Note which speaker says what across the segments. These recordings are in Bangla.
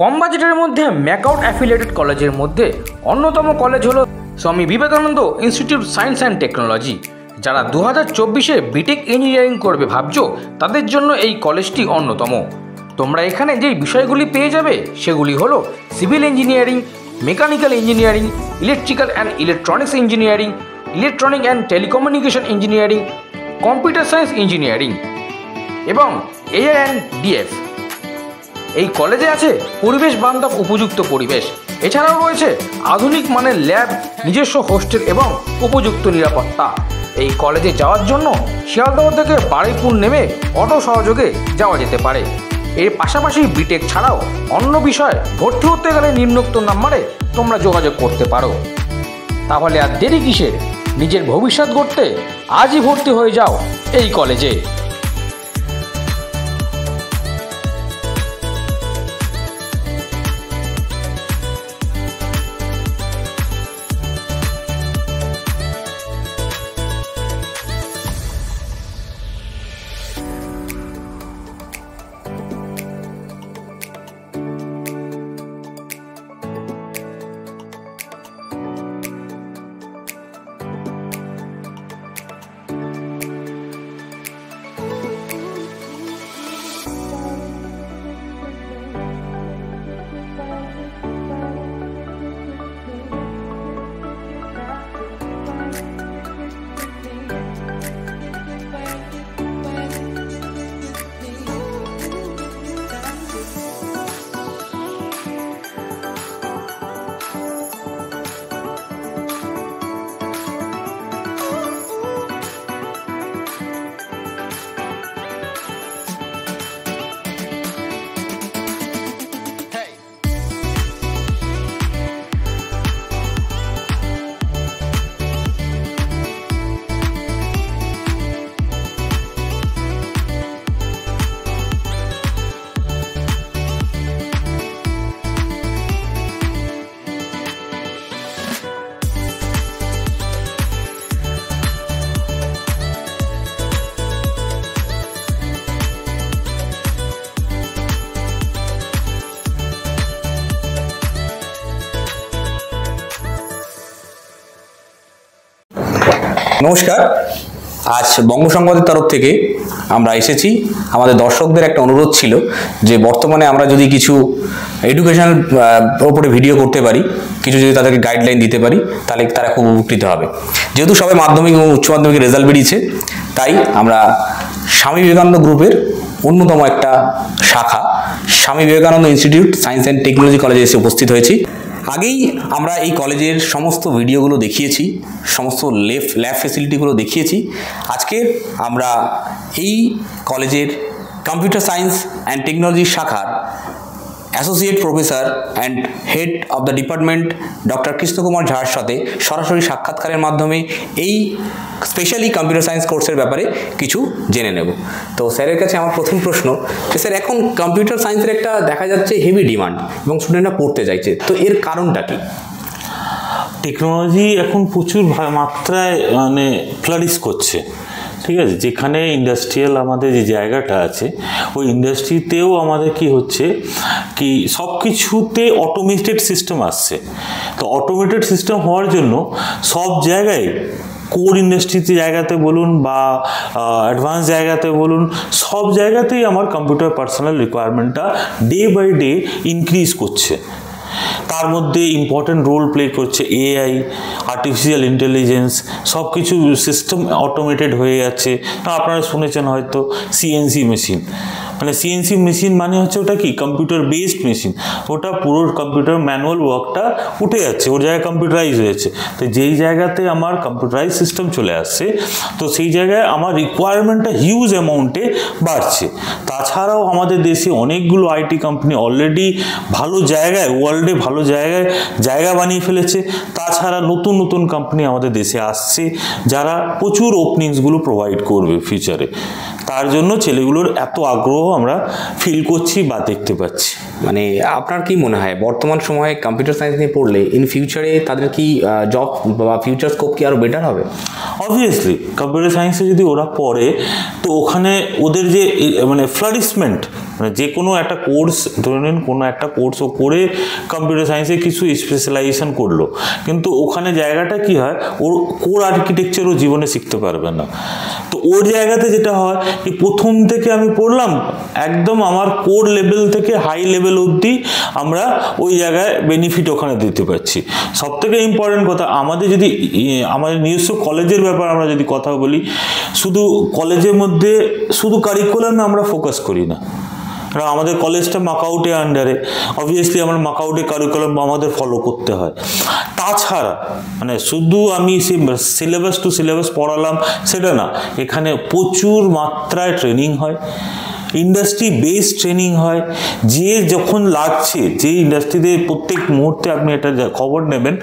Speaker 1: কম বাজেটের মধ্যে ম্যাকআউট অ্যাফিলিয়েটেড কলেজের মধ্যে অন্যতম কলেজ হলো Swami Vivekananda institute science and technology. যারা 2024-এ বিটেক ইঞ্জিনিয়ারিং করবে ভাবছো, তাদের জন্য এই কলেজটি অন্যতম। তোমরা এখানে যেই বিষয়গুলি পেয়ে যাবে সেগুলি হলো civil engineering, mechanical engineering, electrical and electronics engineering, electronic and telecommunication engineering, computer science engineering এবং এআই অ্যান্ড ডিএফ। এই কলেজে আছে পরিবেশ বান্ধব উপযুক্ত পরিবেশ, এছাড়াও রয়েছে আধুনিক মানের ল্যাব, নিজস্ব হোস্টেল এবং উপযুক্ত নিরাপত্তা। এই কলেজে যাওয়ার জন্য শিয়ালদহ থেকে বারুইপুর নেমে অটো সহযোগে যাওয়া যেতে পারে। এর পাশাপাশি বিটেক ছাড়াও অন্য বিষয়ে ভর্তি হতে গেলে নিম্নোক্ত নাম্বারে তোমরা যোগাযোগ করতে পারো। তাহলে আর দেরি কিসের? নিজের ভবিষ্যৎ গড়তে আজই ভর্তি হয়ে যাও এই কলেজে।
Speaker 2: নমস্কার, আজ বঙ্গ সংবাদের তরফ থেকে আমরা এসেছি। আমাদের দর্শকদের একটা অনুরোধ ছিল যে বর্তমানে আমরা যদি কিছু এডুকেশনাল ওপরে ভিডিও করতে পারি, কিছু যদি তাদেরকে গাইডলাইন দিতে পারি, তাহলে তারা খুব উপকৃত হবে। যেহেতু সবে মাধ্যমিক এবং উচ্চ মাধ্যমিকের রেজাল্ট বেরিয়েছে, তাই আমরা স্বামী বিবেকানন্দ গ্রুপের অন্যতম একটা শাখা Swami Vivekananda institute science and technology কলেজে এসে উপস্থিত হয়েছি। আগেই আমরা এই কলেজের সমস্ত ভিডিওগুলো দেখিয়েছি, সমস্ত ল্যাব ফেসিলিটিগুলো দেখিয়েছি। আজকে আমরা এই কলেজের কম্পিউটার সায়েন্স অ্যান্ড টেকনোলজি শাখার associate professor and head of the department doctor Krishnakumar ঝার সাথে সরাসরি সাক্ষাৎকারের মাধ্যমে এই স্পেশালি কম্পিউটার সায়েন্স কোর্সের ব্যাপারে কিছু জেনে নেব। তো স্যারের কাছে আমার প্রথম প্রশ্ন যে স্যার, এখন কম্পিউটার সায়েন্সের একটা দেখা যাচ্ছে হেভি ডিমান্ড এবং স্টুডেন্টরা পড়তে চাইছে, তো এর কারণটা কি?
Speaker 3: টেকনোলজি এখন প্রচুর মাত্রায় ফ্লারিশ করছে, ঠিক আছে। যেখানে ইন্ডাস্ট্রিয়াল আমাদের যে জায়গাটা আছে, ওই ইন্ডাস্ট্রিতেও আমাদের কি হচ্ছে কি সব কিছুতে অটোমেটেড সিস্টেম আসছে। তো অটোমেটেড সিস্টেম হওয়ার জন্য সব জায়গায় কোর ইন্ডাস্ট্রিতে জায়গাতে বলুন বা অ্যাডভান্স জায়গাতে বলুন, সব জায়গাতেই আমার কম্পিউটার পার্সোনাল রিকোয়ারমেন্টটা ডে বাই ডে ইনক্রিজ করছে। তার মধ্যে ইম্পর্টেন্ট রোল প্লে করছে এআই, আর্টিফিশিয়াল ইন্টেলিজেন্স, সব কিছু সিস্টেম অটোমেটেড হয়ে যাচ্ছে। আপনারা শুনেছেন হয়তো সিএনসি মেশিন, সিএনসি মেশিন মানে হচ্ছে ওটা কি কম্পিউটার বেসড মেশিন। ওটা পুরো কম্পিউটার ম্যানুয়াল ওয়ার্কটা উঠে যাচ্ছে, ওর জায়গায় কম্পিউটারাইজ হয়েছে। তো যেই জায়গাতে আমার কম্পিউটারাইজ সিস্টেম চলে আসছে, তো সেই জায়গায় আমার রিকোয়ারমেন্টটা হিউজ অ্যামাউন্টে বাড়ছে। তাছাড়াও আমাদের দেশে অনেকগুলো আইটি কোম্পানি অলরেডি ভালো জায়গায়, ওয়ার্ল্ডে ভালো জায়গা বানিয়ে ফেলেছে। তাছাড়া নতুন নতুন কোম্পানি আমাদের দেশে আসছে, যারা প্রচুর ওপেনিংসগুলো প্রোভাইড করবে ফিউচারে। তার জন্য ছেলেগুলোর এত আগ্রহ আমরা ফিল করছি বা দেখতে পাচ্ছি।
Speaker 2: আপনার কি মনে হয় বর্তমান সময়ে কম্পিউটার সায়েন্স নিয়ে পড়লে ইন ফিউচারে তাদের কি জব বা ফিউচার স্কোপ কি আরও বেটার হবে?
Speaker 3: অবভিয়াসলি কম্পিউটার সায়েন্সে যদি ওরা পড়ে, তো ওখানে ওদের যে ফ্লারিশমেন্ট মানে যে কোনো একটা কোর্স ধরে নিন, কোনো একটা কোর্স ও করে কম্পিউটার সায়েন্সে কিছু স্পেশালাইজেশন করলো, কিন্তু ওখানে জায়গাটা কি হয়, ওর কোর আর্কিটেকচারও জীবনে শিখতে পারবে না। তো ওর জায়গাতে যেটা হয় কি প্রথম থেকে আমি পড়লাম একদম আমার কোর লেভেল থেকে হাই লেভেল অবধি আমরা ওই জায়গায় বেনিফিট ওখানে দিতে পারছি। সব থেকে ইম্পর্টেন্ট কথা, আমাদের যদি আমাদের নিজস্ব কলেজের ব্যাপার আমরা যদি কথা বলি, শুধু কলেজের মধ্যে শুধু কারিকুলামে আমরা ফোকাস করি না, কারণ আমাদের কলেজটা মাকআউটের আন্ডারে, অবভিয়াসলি আমরা মাকআউটের কারিকুলাম আমাদের ফলো করতে হয়। তাছাড়া মানে শুধু আমি সিলেবাস টু সিলেবাস পড়ালাম সেটা না, এখানে প্রচুর মাত্রায় ট্রেনিং হয়, ইন্ডাস্ট্রি বেসড ট্রেনিং হয়। যে যখন লাগছে, যে ইন্ডাস্ট্রিতে প্রত্যেক মুহূর্তে আপনি এটা খবর নেবেন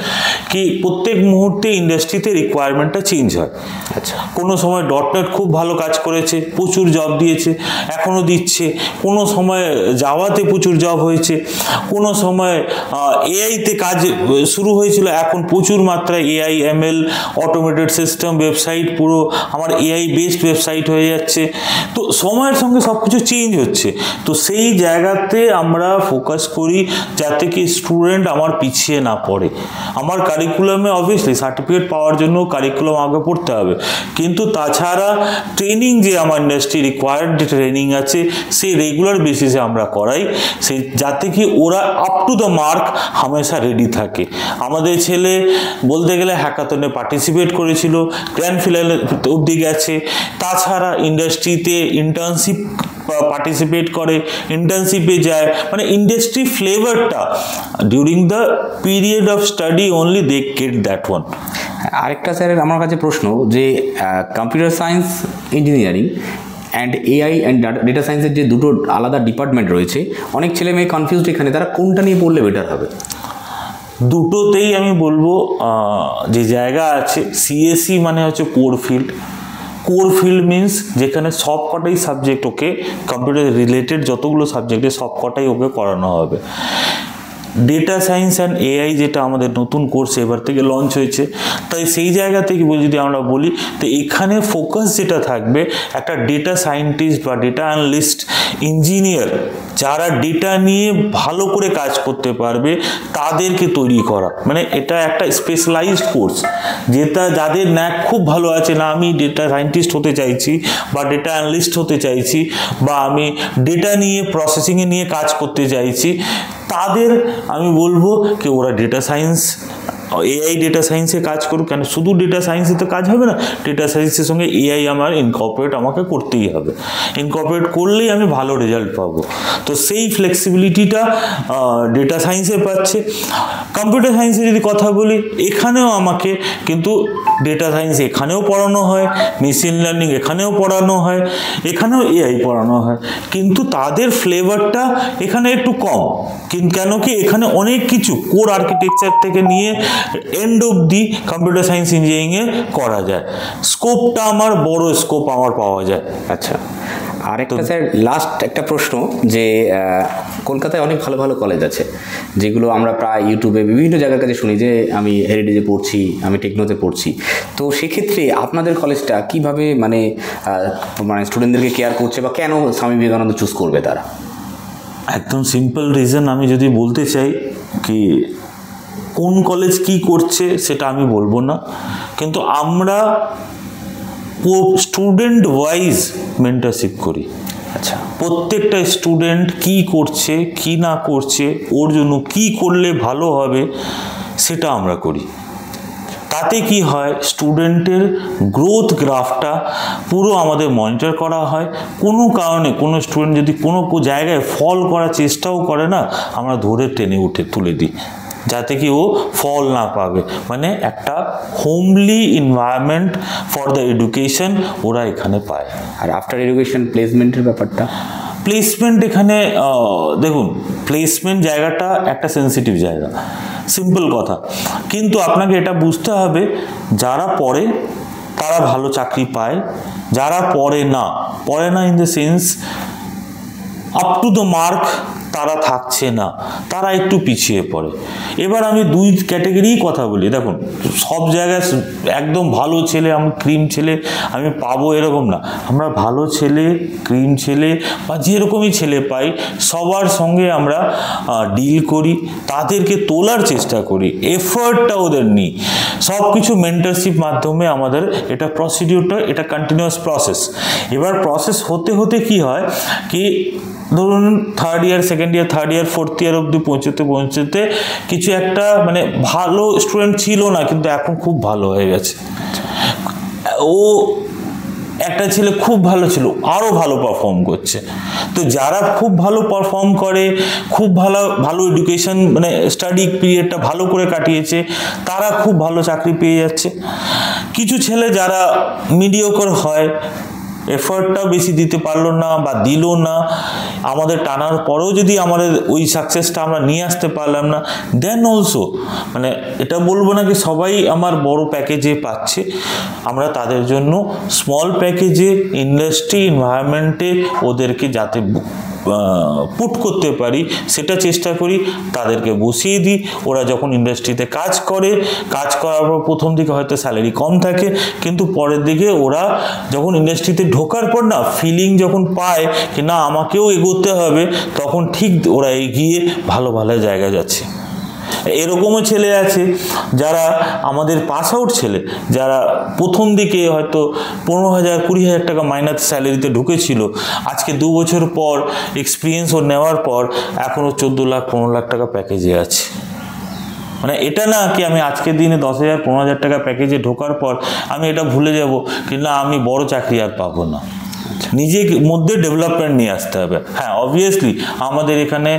Speaker 3: কি প্রত্যেক মুহূর্তে ইন্ডাস্ট্রিতে রিকোয়ারমেন্টটা চেঞ্জ হয়। আচ্ছা, কোনো সময় .NET খুব ভালো কাজ করেছে, প্রচুর জব দিয়েছে, এখনও দিচ্ছে, কোনো সময় জাভাতে প্রচুর জব হয়েছে, কোনো সময় এআইতে কাজ শুরু হয়েছিল, এখন প্রচুর মাত্রায় AI, ML, automated system, website পুরো আমার এআই বেসড ওয়েবসাইট হয়ে যাচ্ছে। তো সময়ের সঙ্গে সব কিছু চেঞ্জ হচ্ছে। তো সেই জায়গাতে আমরা ফোকাস করি যাতে কি স্টুডেন্ট আমার পিছিয়ে না পড়ে। আমার কারিকুলামে অবভিয়াসলি সার্টিফিকেট পাওয়ার জন্য কারিকুলাম আগে পড়তে হবে, কিন্তু তাছাড়া ট্রেনিং যে আমার ইন্ডাস্ট্রি রিকোয়ার্ড যে ট্রেনিং আছে সেই রেগুলার বেসিসে আমরা করাই, সেই যাতে কি ওরা আপ টু দ্য মার্ক হামেশা রেডি থাকে। আমাদের ছেলে বলতে গেলে হ্যাকাথনে পার্টিসিপেট করেছিল, গ্র্যান্ড ফিনালে অবধি গেছে। তাছাড়া ইন্ডাস্ট্রিতে ইন্টার্নশিপ পার্টিসিপেট করে, ইন্টার্নশিপে যায়, মানে ইন্ডাস্ট্রি ফ্লেভারটা during the period of study only they get that one.
Speaker 2: আরেকটা স্যারের আমার কাছে প্রশ্ন যে computer science engineering and AI and data সায়েন্সের যে দুটো আলাদা ডিপার্টমেন্ট রয়েছে, অনেক ছেলে মেয়ে কনফিউজড এখানে, তারা কোনটা নিয়ে পড়লে বেটার হবে?
Speaker 3: দুটোতেই আমি বলবো যে জায়গা আছে। সিএসসি মানে হচ্ছে core field. Core field means যেখানে সব কটাই সাবজেক্ট ওকে কম্পিউটার রিলেটেড যতগুলো সাবজেক্টে সব কটাই ওকে করানো হবে। ডেটা সায়েন্স অ্যান্ড এআই যেটা আমাদের নতুন কোর্স এবার থেকে লঞ্চ হয়েছে, তাই সেই জায়গা থেকে যদি আমরা বলি তো এখানে ফোকাস যেটা থাকবে একটা ডেটা সায়েন্টিস্ট বা ডেটা অ্যানালিস্ট, ইঞ্জিনিয়ার যারা ডেটা নিয়ে ভালো করে কাজ করতে পারবে তাদেরকে তৈরি করা। মানে এটা একটা স্পেশালাইজড কোর্স, যেটা যাদের ন্যাক খুব ভালো আছে, না আমি ডেটা সায়েন্টিস্ট হতে চাইছি বা ডেটা অ্যানালিস্ট হতে চাইছি বা আমি ডেটা নিয়ে প্রসেসিংয়ে নিয়ে কাজ করতে চাইছি, তাদের আমি বলবো কি ওরা ডেটা সায়েন্স এআই ডেটা সায়েন্সে কাজ করুক। কেন শুধু ডেটা সায়েন্সে তো কাজ হবে না, ডেটা সায়েন্সের সঙ্গে এআই আমার ইনকর্পোরেট আমাকে করতেই হবে, ইনকর্পোরেট করলেই আমি ভালো রেজাল্ট পাবো। তো সেই ফ্লেক্সিবিলিটিটা ডেটা সায়েন্সে পাচ্ছে। কম্পিউটার সায়েন্সে যদি কথা বলি, এখানেও আমাকে কিন্তু ডেটা সায়েন্স এখানেও পড়ানো হয়, মেশিন লার্নিং এখানেও পড়ানো হয়, এখানেও এআই পড়ানো হয়, কিন্তু তাদের ফ্লেভারটা এখানে একটু কম। কেন কি এখানে অনেক কিছু কোর আর্কিটেকচার থেকে নিয়ে এন্ড অবধি কম্পিউটার সায়েন্স ইঞ্জিনিয়ারিংয়ে করা যায়। স্কোপটা আমার বড় স্কোপ আমার পাওয়া যায়।
Speaker 2: আচ্ছা, আর একটা স্যার লাস্ট একটা প্রশ্ন, যে কলকাতায় অনেক ভালো ভালো কলেজ আছে যেগুলো আমরা প্রায় ইউটিউবে বিভিন্ন জায়গার কাছে শুনি যে আমি হেরিটেজে পড়ছি, আমি টেকনোতে পড়ছি। তো সেক্ষেত্রে আপনাদের কলেজটা কীভাবে মানে স্টুডেন্টদেরকে কেয়ার করছে, বা কেন স্বামী বিবেকানন্দ চুজ করবে তারা?
Speaker 3: একদম সিম্পল রিজন আমি যদি বলতে চাই কি কোন কলেজ কি করছে সেটা আমি বলবো না, কিন্তু আমরা স্টুডেন্ট ওয়াইজ মেন্টরশিপ করি। আচ্ছা, প্রত্যেকটা স্টুডেন্ট কি করছে কি না করছে, ওর জন্য কি করলে ভালো হবে সেটা আমরা করি। তাতে কি হয়, স্টুডেন্টের গ্রোথ গ্রাফটা পুরো আমাদের মনিটর করা হয়। কোনো কারণে কোনো স্টুডেন্ট যদি কোনো জায়গায় ফল করার চেষ্টাও করে না, আমরা ধরে টেনে তুলে দিই যাতে কি ও ফল না পাবে। মানে একটা homely environment for the education ওরা এখানে পায়।
Speaker 2: আর আফটার এডুকেশন প্লেসমেন্টের ব্যাপারটা,
Speaker 3: প্লেসমেন্ট এখানে দেখুন, প্লেসমেন্ট জায়গাটা একটা সেন্সিটিভ জায়গা, সিম্পল কথা, কিন্তু আপনাকে এটা বুঝতে হবে যারা পড়ে তারা ভালো চাকরি পায়, যারা পড়ে না in the sense up to the mark তারা থাকছে না, তারা একটু পিছিয়ে পড়ে। এবার আমি দুই ক্যাটাগরিই কথা বলি। দেখুন, সব জায়গায় একদম ভালো ছেলে, আমি ক্রিম ছেলে আমি পাবো এরকম না। আমরা ভালো ছেলে, ক্রিম ছেলে বা যেরকমই ছেলে পাই সবার সঙ্গে আমরা ডিল করি, তাদেরকে তোলার চেষ্টা করি, এফর্টটা ওদের নিই। সব কিছু মেন্টরশিপ মাধ্যমে আমাদের এটা প্রসিডিউরটা, এটা কন্টিনিউয়াস প্রসেস। এবার প্রসেস হতে হতে কি হয় কি, ধরুন third year, second year, third year, fourth year অবধি পৌঁছতে কিছু একটা মানে ভালো স্টুডেন্ট ছিল না, কিন্তু এখন খুব ভালো হয়ে গেছে। ও একটা ছেলে খুব ভালো ছিল, আরও ভালো পারফর্ম করছে। তো যারা খুব ভালো পারফর্ম করে, খুব ভালো এডুকেশন মানে স্টাডি পিরিয়ডটা ভালো করে কাটিয়েছে, তারা খুব ভালো চাকরি পেয়ে যাচ্ছে। কিছু ছেলে যারা মিডিওকর হয়, এফর্টটাও বেশি দিতে পারলো না বা দিল না, আমাদের টানার পরেও যদি আমাদের ওই সাকসেসটা আমরা নিয়ে আসতে পারলাম না, দেন অলসো মানে এটা বলবো না কি সবাই আমার বড় প্যাকেজে পাচ্ছে। আমরা তাদের জন্য স্মল প্যাকেজে ইন্ডাস্ট্রি এনভায়রনমেন্টে ওদেরকে যাতে পুট করতে পারি সেটা চেষ্টা করি, তাদেরকে বসিয়ে দিই। ওরা যখন ইন্ডাস্ট্রিতে কাজ করার পর প্রথম দিকে হয়তো স্যালারি কম থাকে, কিন্তু পরের দিকে ওরা যখন ইন্ডাস্ট্রিতে ঢোকার পর না ফিলিং যখন পায় কি না আমাকেও এগোতে হবে, তখন ঠিক ওরা এগিয়ে ভালো জায়গায় যাচ্ছে। এরকমও ছেলে আছে যারা আমাদের পাস আউট ছেলে, যারা প্রথম দিকে হয়তো 15,000 20,000 টাকা মাইনাস স্যালারিতে ঢুকেছিল, আজকে 2 বছর পর এক্সপিরিয়েন্স ও নেওয়ার পর এখনও 14 লাখ 15 লাখ টাকা প্যাকেজে আছে। মানে এটা না কি আমি আজকের দিনে 10,000 15,000 টাকা প্যাকেজে ঢোকার পর আমি এটা ভুলে যাব কি না আমি বড় চাকরি আর পাবো না। নিজের মধ্যে ডেভেলপমেন্ট নিয়ে আসতে হবে। হ্যাঁ, অবভিয়াসলি আমাদের এখানে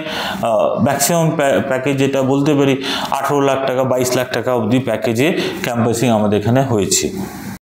Speaker 3: ম্যাক্সিমাম প্যাকেজ যেটা বলতে পারি 18 লাখ টাকা 22 লাখ টাকা অবধি প্যাকেজে ক্যাম্পাসিং আমাদের এখানে হয়েছে।